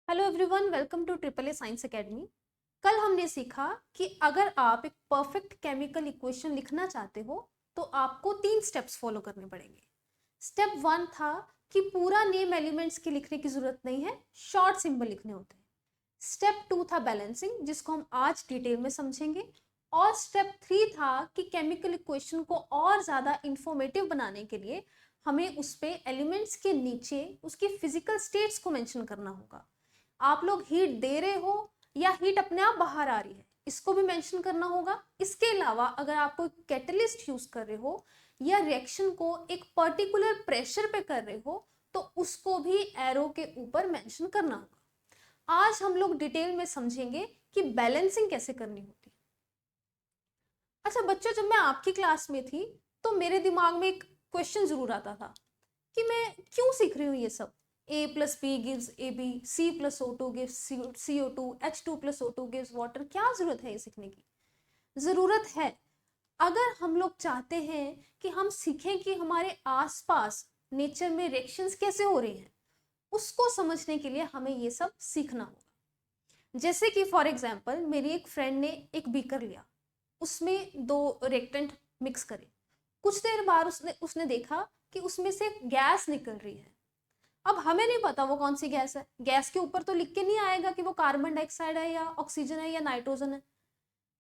Hello everyone, welcome to Triple A Science Academy. कल हमने सीखा कि अगर आप एक परफेक्ट केमिकल इक्वेशन लिखना चाहते हो तो आपको 3 स्टेप्स फॉलो करने पड़ेंगे। स्टेप 1 था कि पूरा नेम एलिमेंट्स की लिखने की जरूरत नहीं है, शॉर्ट सिंबल लिखने होते हैं। स्टेप 2 था बैलेंसिंग, जिसको हम आज डिटेल में समझेंगे। और स्टेप 3 था कि केमिकल इक्वेशन को और ज्यादा इंफॉर्मेटिव बनाने के लिए हमें उस पे एलिमेंट्स के नीचे उसकी फिजिकल स्टेट्स को मेंशन करना होगा। आप लोग हीट दे रहे हो या हीट अपने आप बाहर आ रही है, इसको भी मेंशन करना होगा। इसके अलावा अगर आप कोई कैटलिस्ट यूज कर रहे हो या रिएक्शन को एक पर्टिकुलर प्रेशर पे कर रहे हो तो उसको भी एरो के ऊपर मेंशन करना होगा। आज हम लोग डिटेल में समझेंगे कि बैलेंसिंग कैसे करनी होती है। अच्छा बच्चों, जब मैं आपकी क्लास में थी तो मेरे दिमाग में एक क्वेश्चन जरूर आता था कि मैं क्यों सीख रही हूँ ये सब। A plus B gives AB, C plus O2 gives CO2, H2 plus O2 gives water। क्या जरूरत है ये सीखने की? जरूरत है। अगर हम लोग चाहते हैं कि हम सीखें कि हमारे आसपास नेचर में रिएक्शंस कैसे हो रही हैं, उसको समझने के लिए हमें ये सब सीखना होगा। जैसे कि फॉर एग्जाम्पल मेरी एक फ्रेंड ने एक बीकर लिया, उसमें 2 रिएक्टेंट मिक्स करे। कुछ देर बाद उसने देखा कि उसमें से गैस निकल रही है। अब हमें नहीं पता वो कौन सी गैस है, गैस के ऊपर तो लिख के नहीं आएगा कि वो कार्बन डाइऑक्साइड है या ऑक्सीजन है या नाइट्रोजन है।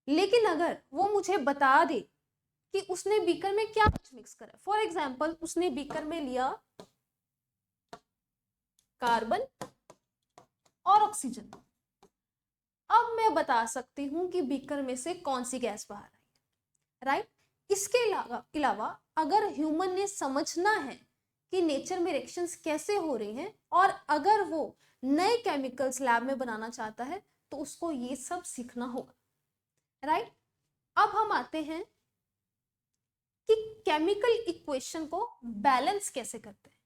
लेकिन अगर वो मुझे बता दे कि उसने बीकर में क्या कुछ मिक्स करा, फॉर एग्जाम्पल उसने बीकर में लिया कार्बन और ऑक्सीजन, अब मैं बता सकती हूं कि बीकर में से कौन सी गैस बाहर आई, राइट। इसके अलावा अगर ह्यूमन ने समझना है कि नेचर में रिएक्शंस कैसे हो रही हैं और अगर वो नए केमिकल्स लैब में बनाना चाहता है तो उसको ये सब सीखना होगा, राइट। अब हम आते हैं कि केमिकल इक्वेशन को बैलेंस कैसे करते हैं।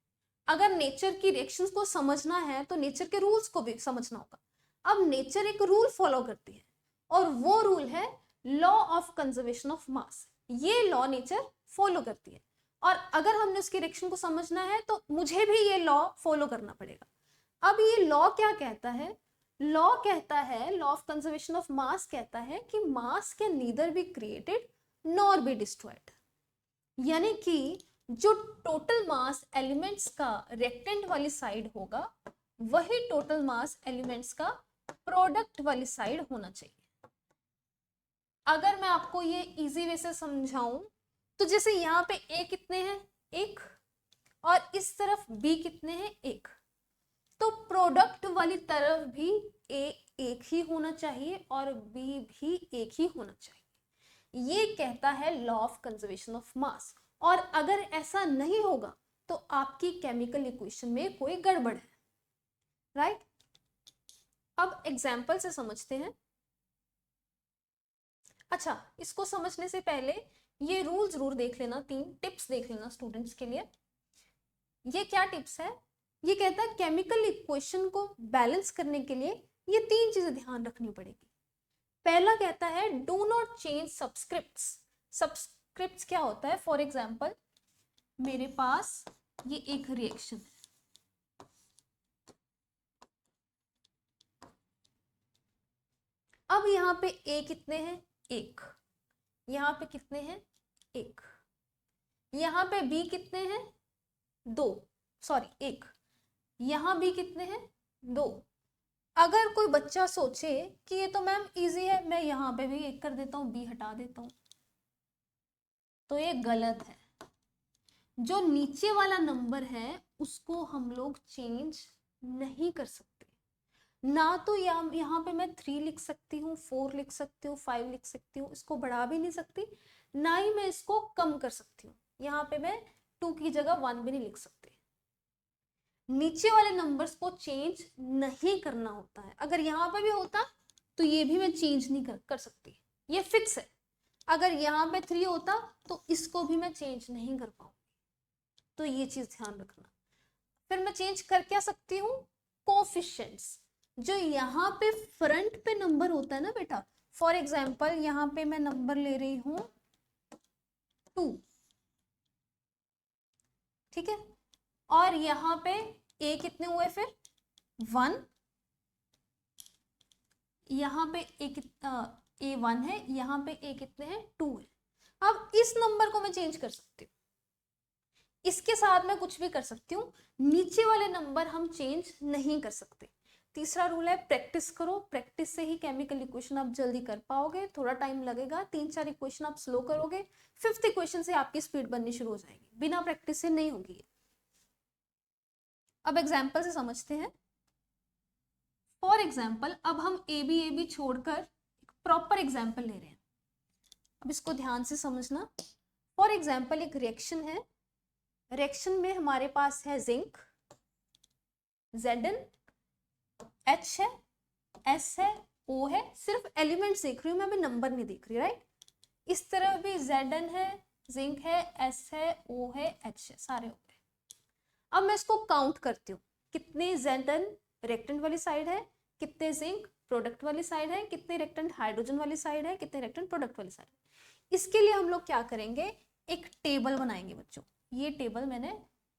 अगर नेचर की रिएक्शंस को समझना है तो नेचर के रूल्स को भी समझना होगा। अब नेचर एक रूल फॉलो करती है और वो रूल है law of conservation of mass. ये लॉ नेचर फॉलो करती है और अगर हमने उसकी रिएक्शन को समझना है तो मुझे भी ये लॉ फॉलो करना पड़ेगा। अब ये लॉ क्या कहता है? लॉ कहता है, law of conservation of mass कहता है कि मास can neither be created nor be destroyed. यानी कि जो टोटल मास एलिमेंट्स का रिएक्टेंट वाली साइड होगा वही टोटल मास एलिमेंट्स का प्रोडक्ट वाली साइड होना चाहिए। अगर मैं आपको ये इजी वे से समझाऊं तो जैसे यहाँ पे ए कितने हैं? 1। और इस तरफ बी कितने हैं? 1। तो प्रोडक्ट वाली तरफ भी ए 1 ही होना चाहिए और बी भी 1 ही होना चाहिए। ये कहता है law of conservation of mass. और अगर ऐसा नहीं होगा तो आपकी केमिकल इक्वेशन में कोई गड़बड़ है, राइट। अब एग्जाम्पल से समझते हैं। अच्छा, इसको समझने से पहले ये रूल जरूर देख लेना, 3 टिप्स देख लेना स्टूडेंट्स के लिए। ये क्या टिप्स है? ये कहता है केमिकल इक्वेशन को बैलेंस करने के लिए ये 3 चीजें ध्यान रखनी पड़ेगी। पहला कहता है डू नॉट चेंज सब्सक्रिप्ट्स। सब्सक्रिप्ट्स क्या होता है? फॉर एग्जाम्पल मेरे पास ये एक रिएक्शन है, अब यहाँ पे ए कितने हैं? 1। यहाँ पे कितने हैं? 1। यहाँ पे बी कितने हैं? 2, सॉरी 1। यहाँ बी कितने हैं? 2। अगर कोई बच्चा सोचे कि ये तो मैम इजी है, मैं यहाँ पे भी 1 कर देता हूँ, बी हटा देता हूँ, तो ये गलत है। जो नीचे वाला नंबर है उसको हम लोग चेंज नहीं कर सकते। ना तो यहाँ पे मैं 3 लिख सकती हूँ, 4 लिख सकती हूँ, 5 लिख सकती हूँ, इसको बढ़ा भी नहीं सकती, ना ही मैं इसको कम कर सकती हूँ। यहाँ पे मैं 2 की जगह 1 भी नहीं लिख सकती। नीचे वाले नंबर्स को चेंज नहीं करना होता है। अगर यहाँ पे भी होता तो ये भी मैं चेंज नहीं कर सकती, ये फिक्स है। अगर यहाँ पे 3 होता तो इसको भी मैं चेंज नहीं कर पाऊंगी, तो ये चीज ध्यान रखना। फिर मैं चेंज कर क्या सकती हूँ? कोफिशिएंट्स। जो यहाँ पे फ्रंट पे नंबर होता है ना बेटा, फॉर एग्जाम्पल यहाँ पे मैं नंबर ले रही हूँ 2, ठीक है। और यहाँ पे ए कितने हुए फिर? 1 यहाँ पे एक A1 है, यहाँ पे A कितने हैं 2 है। अब इस नंबर को मैं चेंज कर सकती हूँ, इसके साथ मैं कुछ भी कर सकती हूँ, नीचे वाले नंबर हम चेंज नहीं कर सकते। तीसरा रूल है प्रैक्टिस करो, प्रैक्टिस से ही केमिकल इक्वेशन आप जल्दी कर पाओगे, थोड़ा टाइम लगेगा, 3-4 इक्वेशन आप स्लो करोगे, 5th इक्वेशन से आपकी स्पीड बननी शुरू हो जाएगी, बिना प्रैक्टिस से नहीं होगी। अब एग्जाम्पल से समझते हैं। फॉर एग्जाम्पल अब हम ए बी छोड़कर एक प्रॉपर एग्जाम्पल ले रहे हैं, अब इसको ध्यान से समझना। फॉर एग्जाम्पल एक रिएक्शन है, रिएक्शन में हमारे पास है जिंक, Zn, H है, S है, O है, सिर्फ एलिमेंट्स देख रही हूँ मैं, अभी नंबर नहीं देख रही, राइट। इस तरह भी Zn है, जिंक है, S है, O है, H है, सारे हो गए। अब मैं इसको काउंट करती हूँ, कितने Zn रिएक्टेंट वाली साइड है, कितने जिंक प्रोडक्ट वाली साइड है, कितने रिएक्टेंट हाइड्रोजन वाली साइड है, कितने रिएक्टेंट प्रोडक्ट वाली साइड है। इसके लिए हम लोग क्या करेंगे, एक टेबल बनाएंगे बच्चों। ये टेबल मैंने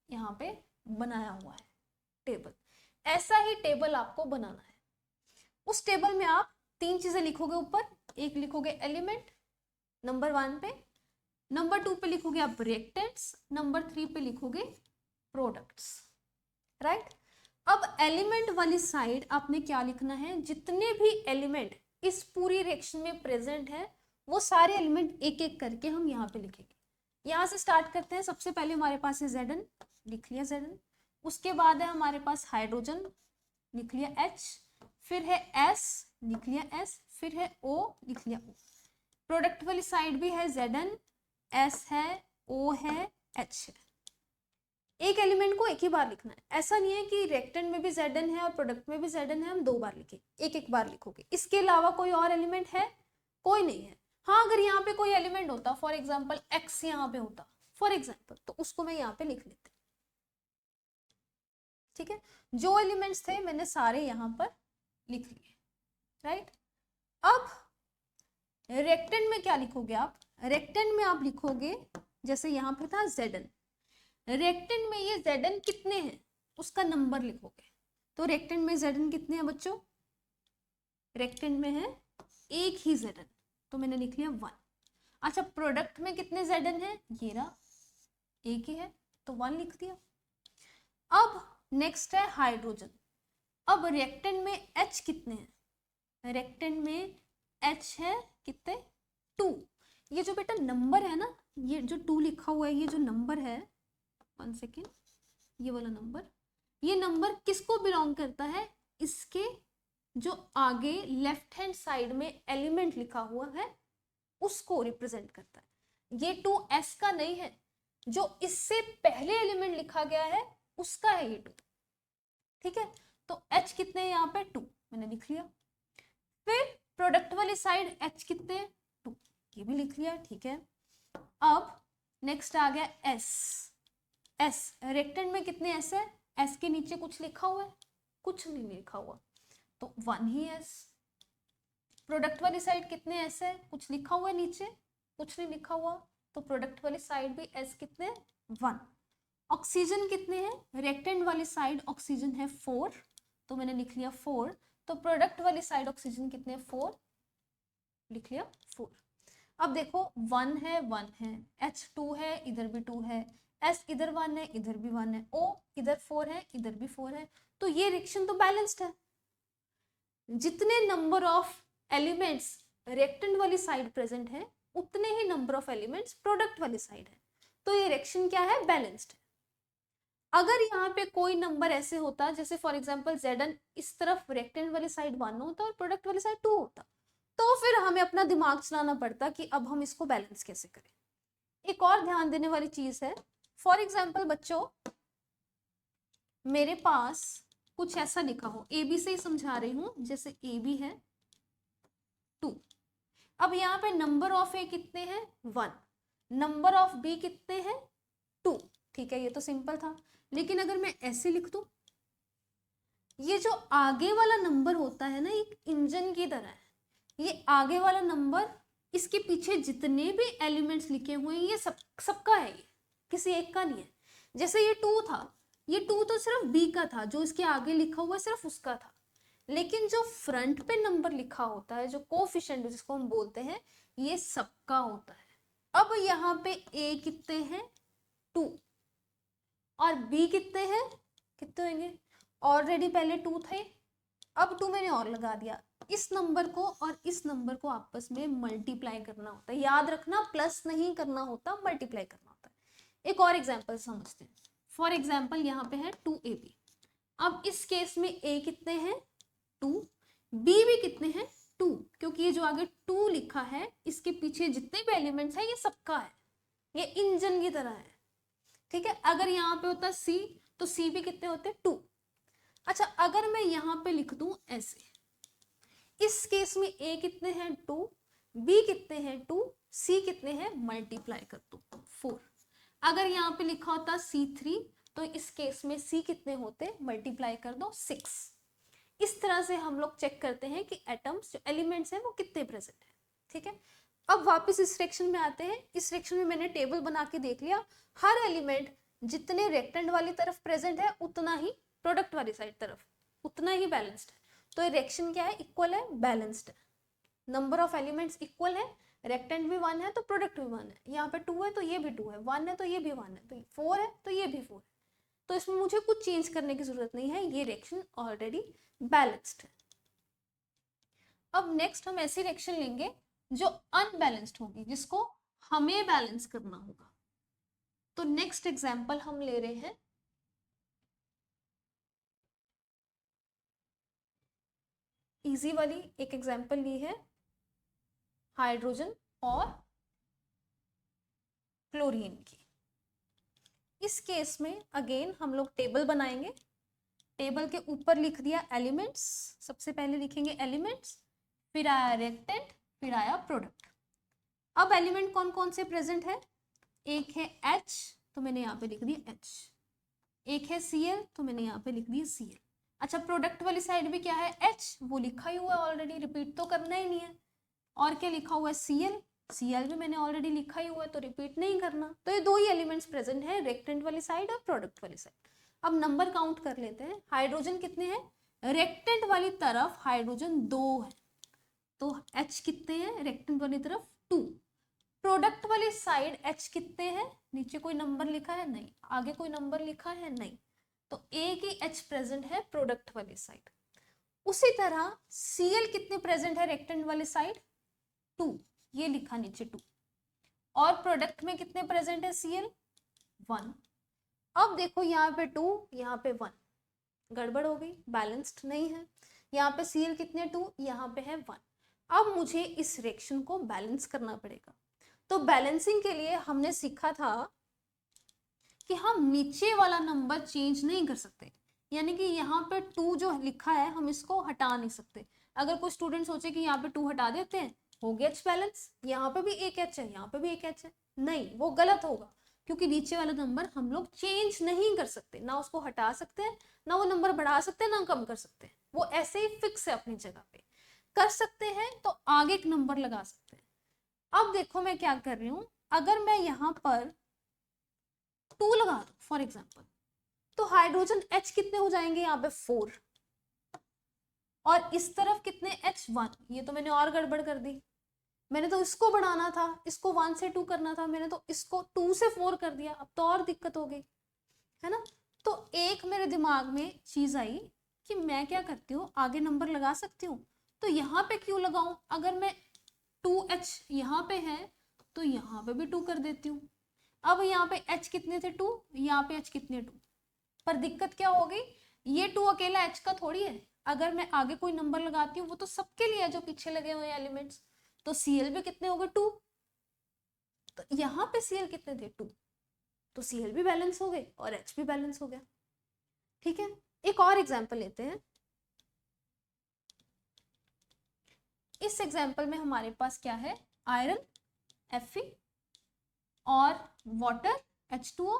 यहाँ पे बनाया हुआ है टेबल, ऐसा ही टेबल आपको बनाना है। उस टेबल में आप 3 चीजें लिखोगे ऊपर, एक लिखोगे एलिमेंट नंबर 1 पे, नंबर 2 पे लिखोगे आप रिएक्टेंट्स, नंबर 3 पे लिखोगे प्रोडक्ट्स, राइट। अब एलिमेंट वाली साइड आपने क्या लिखना है, जितने भी एलिमेंट इस पूरी रिएक्शन में प्रेजेंट है वो सारे एलिमेंट एक एक करके हम यहाँ पे लिखेंगे। यहाँ से स्टार्ट करते हैं। सबसे पहले हमारे पास है Zn, लिख लिया Zn। उसके बाद है हमारे पास हाइड्रोजन, लिख लिया H, फिर है S, लिख लिया S, फिर है O, लिख लिया O। प्रोडक्ट वाली साइड भी है Zn, S है, O है, H है। एक एलिमेंट को एक ही बार लिखना है, ऐसा नहीं है कि रिएक्टेंट में भी Zn है और प्रोडक्ट में भी Zn है हम 2 बार लिखे, एक एक बार लिखोगे। इसके अलावा कोई और एलिमेंट है? कोई नहीं है। हाँ, अगर यहाँ पे कोई एलिमेंट होता, फॉर एग्जाम्पल X यहाँ पे होता फॉर एग्जाम्पल, तो उसको मैं यहाँ पे लिख लेते। ठीक है, जो एलिमेंट्स थे मैंने सारे यहाँ पर लिख लिए, राइट। अब रेक्टेंट में क्या लिखोगे आप, रेक्टेंट में आप लिखोगे जैसे यहाँ पे था Zn, रेक्टेंट में ये Zn कितने हैं उसका नंबर लिखोगे। तो रेक्टेंट में Zn कितने हैं बच्चों, रेक्टेंट में है एक ही Zn, तो मैंने लिख लिया 1। अच्छा, प्रोडक्ट में कितने Zn है, ये रहा एक ही है तो 1 लिख दिया। अब नेक्स्ट है हाइड्रोजन। अब रिएक्टेंट में H कितने हैं, रेक्टेंट में H है कितने 2। ये जो बेटा नंबर है ना, ये जो 2 लिखा हुआ है, ये जो नंबर है, 1 सेकेंड, ये वाला नंबर, ये नंबर किसको बिलोंग करता है, इसके जो आगे लेफ्ट हैंड साइड में एलिमेंट लिखा हुआ है उसको रिप्रेजेंट करता है। ये 2 S का नहीं है, जो इससे पहले एलिमेंट लिखा गया है उसका है ये 2। ठीक है, तो H कितने हैं यहाँ पे 2, मैंने लिख लिया। फिर प्रोडक्ट वाली साइड H कितने हैं 2, ये भी लिख लिया। ठीक है, अब नेक्स्ट आ गया S। S रेक्टेंट में कितने S है, S के नीचे कुछ लिखा हुआ है, कुछ नहीं लिखा हुआ, तो 1 ही S। प्रोडक्ट वाली साइड कितने S है, कुछ लिखा हुआ है नीचे, कुछ नहीं लिखा हुआ, तो प्रोडक्ट वाली साइड भी S कितने 1। ऑक्सीजन कितने हैं, रेक्टेंट वाली साइड ऑक्सीजन है 4, तो मैंने लिख लिया 4। तो प्रोडक्ट वाली साइड ऑक्सीजन कितने 4, लिख लिया 4। अब देखो 1 है 1 है, H 2 है, इधर भी 2 है, S इधर 1 है, इधर भी 1 है, O इधर 4 है, इधर भी 4 है, तो ये रिएक्शन तो बैलेंस्ड है। जितने नंबर ऑफ एलिमेंट्स रिएक्टेंट वाली साइड प्रेजेंट है उतने ही नंबर ऑफ एलिमेंट्स प्रोडक्ट वाली साइड है, तो ये रिएक्शन क्या है, बैलेंस्ड है। अगर यहाँ पे कोई नंबर ऐसे होता, जैसे फॉर एग्जांपल Zn इस तरफ रिएक्टेंट वाली साइड 1 होता और प्रोडक्ट वाली साइड 2 होता, तो फिर हमें अपना दिमाग चलाना पड़ता कि अब हम इसको बैलेंस कैसे करें। एक और ध्यान देने वाली चीज है, फॉर एग्जाम्पल बच्चों मेरे पास कुछ ऐसा लिखा हो, ए बी से ही समझा रही हूं, जैसे ए बी है 2। अब यहाँ पे नंबर ऑफ ए कितने हैं 1, नंबर ऑफ बी कितने हैं 2। ठीक है, ये तो सिंपल था। लेकिन अगर मैं ऐसे लिख दूं, ये जो आगे वाला नंबर होता है ना, एक इंजन की तरह है, ये आगे वाला नंबर, इसके पीछे जितने भी एलिमेंट्स लिखे हुए हैं ये सबका है, ये किसी एक का नहीं है। जैसे ये 2 था, ये 2 तो सिर्फ बी का था, जो इसके आगे लिखा हुआ है सिर्फ उसका था। लेकिन जो फ्रंट पे नंबर लिखा होता है, जो कोफिशिएंट जिसको हम बोलते हैं, ये सबका होता है। अब यहाँ पे a कितने हैं 2 और b कितने हैं, कितने होंगे, ऑलरेडी पहले 2 थे, अब 2 मैंने और लगा दिया। इस नंबर को और इस नंबर को आपस में मल्टीप्लाई करना होता है, याद रखना प्लस नहीं करना होता, मल्टीप्लाई करना होता है। एक और एग्जांपल समझते हैं। फॉर एग्जांपल यहाँ पे है 2ab। अब इस केस में a कितने हैं 2, b भी कितने हैं 2, क्योंकि ये जो आगे 2 लिखा है इसके पीछे जितने भी एलिमेंट्स हैं ये सबका है, ये इंजन की तरह है, ठीक है। अगर यहाँ पे होता c तो c भी कितने होते 2। अच्छा, अगर मैं यहाँ पे लिख दूं ऐसे, इस केस में a कितने हैं 2, b कितने हैं 2, c कितने हैं, मल्टीप्लाई कर दो 4। अगर यहाँ पे लिखा होता c3 तो इस केस में c कितने होते, मल्टीप्लाई कर दो 6। इस तरह से हम लोग चेक करते हैं कि एटम्स जो एलिमेंट्स हैं वो कितने प्रेजेंट है, ठीक है। अब वापस इस सेक्शन में आते हैं। इस सेक्शन में मैंने टेबल बना के देख लिया, हर एलिमेंट जितने रेक्टेंट वाली तरफ प्रेजेंट है उतना ही प्रोडक्ट वाली साइड तरफ उतना ही बैलेंस्ड है। तो ये रिएक्शन क्या है, इक्वल है, बैलेंस्ड है। नंबर ऑफ एलिमेंट्स इक्वल है, रेक्टेंट भी 1 है तो प्रोडक्ट भी 1 है, यहाँ पे 2 है तो ये भी 2 है, 1 है तो ये भी 1 है, तो 4 है तो ये भी 4 है। तो इसमें मुझे कुछ चेंज करने की जरूरत नहीं है, ये रिएक्शन ऑलरेडी बैलेंस्ड है। अब नेक्स्ट हम ऐसी रिएक्शन लेंगे जो अनबैलेंस्ड होगी, जिसको हमें बैलेंस करना होगा। तो नेक्स्ट एग्जाम्पल हम ले रहे हैं इजी वाली, एक एग्जाम्पल ली है हाइड्रोजन और क्लोरीन की। इस केस में अगेन हम लोग टेबल बनाएंगे। टेबल के ऊपर लिख दिया एलिमेंट्स, सबसे पहले लिखेंगे एलिमेंट्स, फिर आया रेक्टेंट, फिर आया प्रोडक्ट। अब एलिमेंट कौन कौन से प्रेजेंट है, एक है H तो मैंने यहाँ पे लिख दिया H, एक है Cl तो मैंने यहाँ पे लिख दिया Cl। अच्छा, प्रोडक्ट वाली साइड भी क्या है H, वो लिखा ही हुआ है ऑलरेडी, रिपीट तो करना ही नहीं है। और क्या लिखा हुआ है Cl, Cl भी मैंने ऑलरेडी लिखा ही हुआ है तो रिपीट नहीं करना। तो ये दो ही एलिमेंट्स प्रेजेंट है, रेक्टेंट वाली साइड और प्रोडक्ट वाली साइड। अब नंबर काउंट कर लेते हैं। हाइड्रोजन कितने हैं, रेक्टेंट वाली तरफ हाइड्रोजन 2 है तो H कितने हैं, रेक्टेंट वाली तरफ 2। प्रोडक्ट वाली साइड H कितने हैं, नीचे कोई नंबर लिखा है नहीं, आगे कोई नंबर लिखा है नहीं, तो एक ही H प्रेजेंट है प्रोडक्ट वाली साइड। उसी तरह Cl कितने प्रेजेंट है रेक्टेंट वाली साइड 2, ये लिखा नीचे 2, और प्रोडक्ट में कितने प्रेजेंट है Cl 1। अब देखो यहाँ पे 2, यहाँ पे 1, गड़बड़ हो गई, बैलेंस्ड नहीं है। यहाँ पे Cl कितने 2, यहाँ पे है 1। अब मुझे इस रिएक्शन को बैलेंस करना पड़ेगा। तो बैलेंसिंग के लिए हमने सीखा था कि हम नीचे वाला नंबर चेंज नहीं कर सकते, यानी कि यहाँ पे 2 जो लिखा है हम इसको हटा नहीं सकते। अगर कोई स्टूडेंट सोचे कि यहाँ पे 2 हटा देते हैं, हो गया H बैलेंस, यहाँ पे भी एक H है, यहाँ पे भी एक H है, नहीं, वो गलत होगा, क्योंकि नीचे वाला नंबर हम लोग चेंज नहीं कर सकते, ना उसको हटा सकते हैं, ना वो नंबर बढ़ा सकते हैं, ना कम कर सकते हैं, वो ऐसे ही फिक्स है अपनी जगह पे। कर सकते हैं तो आगे एक नंबर लगा सकते हैं। अब देखो मैं क्या कर रही हूँ, अगर मैं यहाँ पर 2 लगा दूं फॉर एग्जाम्पल, तो हाइड्रोजन H कितने हो जाएंगे, यहाँ पे 4, और इस तरफ कितने H 1। ये तो मैंने और गड़बड़ कर दी, मैंने तो इसको बढ़ाना था, इसको 1 से 2 करना था, मैंने तो इसको 2 से 4 कर दिया, अब तो और दिक्कत हो गई है ना। तो एक मेरे दिमाग में चीज आई कि मैं क्या करती हूँ, आगे नंबर लगा सकती हूँ, तो यहाँ पे क्यों लगाऊं, अगर मैं 2H यहाँ पे है तो यहाँ पे भी 2 कर देती हूँ। अब यहाँ पे H कितने थे 2, यहाँ पे H कितने 2, पर दिक्कत क्या हो गई, ये 2 अकेला H का थोड़ी है, अगर मैं आगे कोई नंबर लगाती हूँ वो तो सबके लिए है जो पीछे लगे हुए एलिमेंट्स। तो Cl भी कितने हो गए 2, तो यहाँ पे Cl कितने थे 2, तो Cl भी बैलेंस हो गए और H भी बैलेंस हो गया, ठीक है। एक और एग्जाम्पल लेते हैं। इस एग्जाम्पल में हमारे पास क्या है, आयरन Fe और वाटर H2O,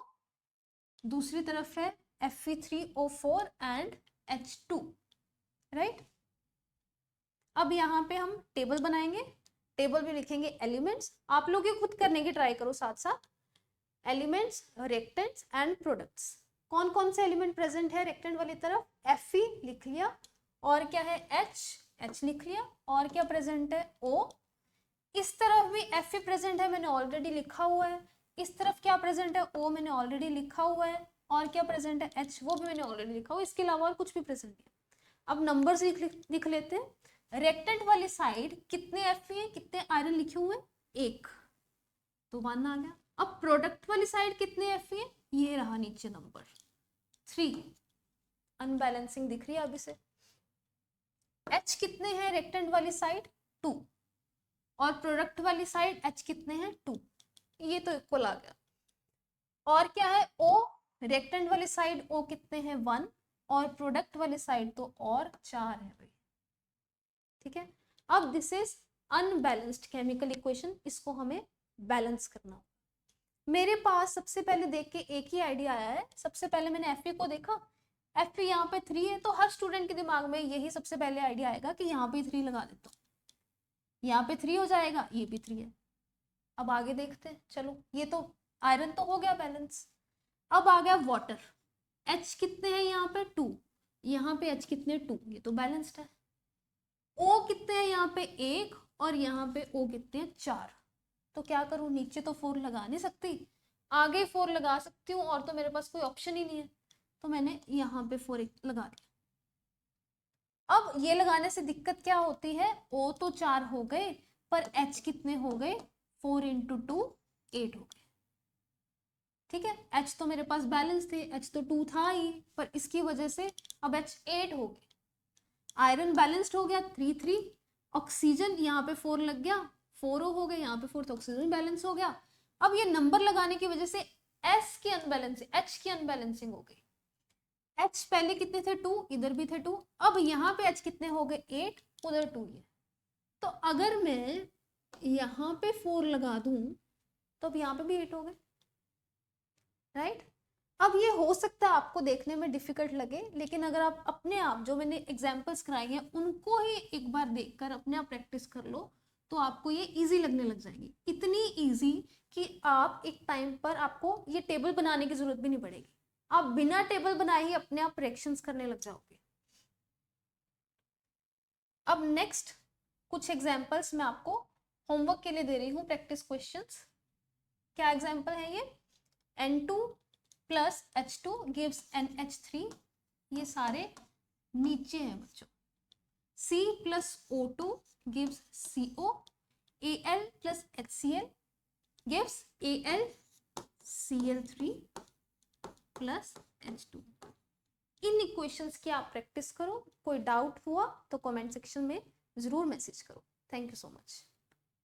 दूसरी तरफ है Fe3O4 एंड H2, राइट। अब यहाँ पे हम टेबल बनाएंगे, टेबल में लिखेंगे एलिमेंट्स, आप लोग ये खुद करने की ट्राई करो साथ साथ, एलिमेंट्स, रेक्टेंट्स एंड प्रोडक्ट्स। कौन कौन से एलिमेंट प्रेजेंट है रेक्टेंट वाली तरफ, Fe लिख लिया और क्या है H लिख लिया, और क्या प्रेजेंट है O। इस तरफ भी Fe प्रेजेंट है, मैंने ऑलरेडी लिखा हुआ है। इस तरफ क्या प्रेजेंट है O, मैंने ऑलरेडी लिखा हुआ है। और क्या प्रेजेंट है H, वो भी मैंने ऑलरेडी लिखा हुआ है। इसके अलावा और कुछ भी प्रेजेंट नहीं है। अब नंबर्स लिख लेते हैं। रेक्टेंट वाली साइड कितने Fe है, कितने आयरन लिखे हुए हैं, 1, तो 1 आ गया। अब प्रोडक्ट वाली साइड कितने Fe है, ये रहा नीचे नंबर 3। अनबैलेंसिंग दिख रही है अभी से। H कितने हैं रेक्टेंट वाली साइड, 2, और प्रोडक्ट वाली साइड H कितने हैं, 2, ये तो इक्वल आ गया। और क्या है O, रेक्टेंट वाली साइड O कितने हैं, 1, और प्रोडक्ट वाली साइड तो और 4 है भाई। ठीक है, अब this is unbalanced chemical equation, इसको हमें बैलेंस करना। मेरे पास सबसे पहले देख के एक ही आइडिया आया है। सबसे पहले मैंने Fe को देखा, Fe यहाँ पे 3 है, तो हर स्टूडेंट के दिमाग में यही सबसे पहले आइडिया आएगा कि यहाँ पे 3 लगा देता हूँ, यहाँ पे 3 हो जाएगा, ये भी 3 है। अब आगे देखते हैं। चलो, ये तो आयरन तो हो गया बैलेंस। अब आ गया वाटर। H कितने हैं यहाँ पे, 2, यहाँ पे H कितने, 2, ये तो बैलेंस्ड है। O कितने हैं यहाँ पे, 1, और यहाँ पे O कितने हैं, 4। तो क्या करूँ, नीचे तो 4 लगा नहीं सकती, आगे 4 लगा सकती हूँ, और तो मेरे पास कोई ऑप्शन ही नहीं है, तो मैंने यहाँ पे 4 लगा दिया। अब ये लगाने से दिक्कत क्या होती है, O तो 4 हो गए, पर H कितने हो गए, 4 × 2 8 हो गए। ठीक है, H तो मेरे पास बैलेंस थे, H तो 2 था ही, पर इसकी वजह से अब H 8 हो गए। आयरन बैलेंस्ड हो गया, 3 3। ऑक्सीजन यहाँ पे 4 लग गया, 4 हो गए, यहाँ पे 4, तो ऑक्सीजन बैलेंस हो गया। अब ये नंबर लगाने की वजह से S की अनबैलेंसिंग, H की अनबैलेंसिंग हो गई। H पहले कितने थे, 2, इधर भी थे 2, अब यहाँ पे H कितने हो गए, 8, उधर 2 है। तो अगर मैं यहाँ पे 4 लगा दूं तो अब यहाँ पे भी 8 हो गए, राइट। अब ये हो सकता है आपको देखने में डिफिकल्ट लगे, लेकिन अगर आप अपने आप जो मैंने एग्जांपल्स कराए हैं उनको ही एक बार देखकर अपने आप प्रैक्टिस कर लो, तो आपको ये इजी लगने लग जाएगी। इतनी इजी कि आप एक टाइम पर आपको ये टेबल बनाने की जरूरत भी नहीं पड़ेगी, आप बिना टेबल बनाए ही अपने आप रिएक्शंस करने लग जाओगे। अब नेक्स्ट कुछ एग्जांपल्स मैं आपको होमवर्क के लिए दे रही हूँ, प्रैक्टिस क्वेश्चंस। क्या एग्जांपल है ये, N2 + H2 gives NH3, ये सारे नीचे हैं बच्चों। C + O2 gives CO, Al + HCl gives AlCl3 + H2। इन इक्वेशंस की आप प्रैक्टिस करो। कोई डाउट हुआ तो कमेंट सेक्शन में जरूर मैसेज करो। Thank you so much.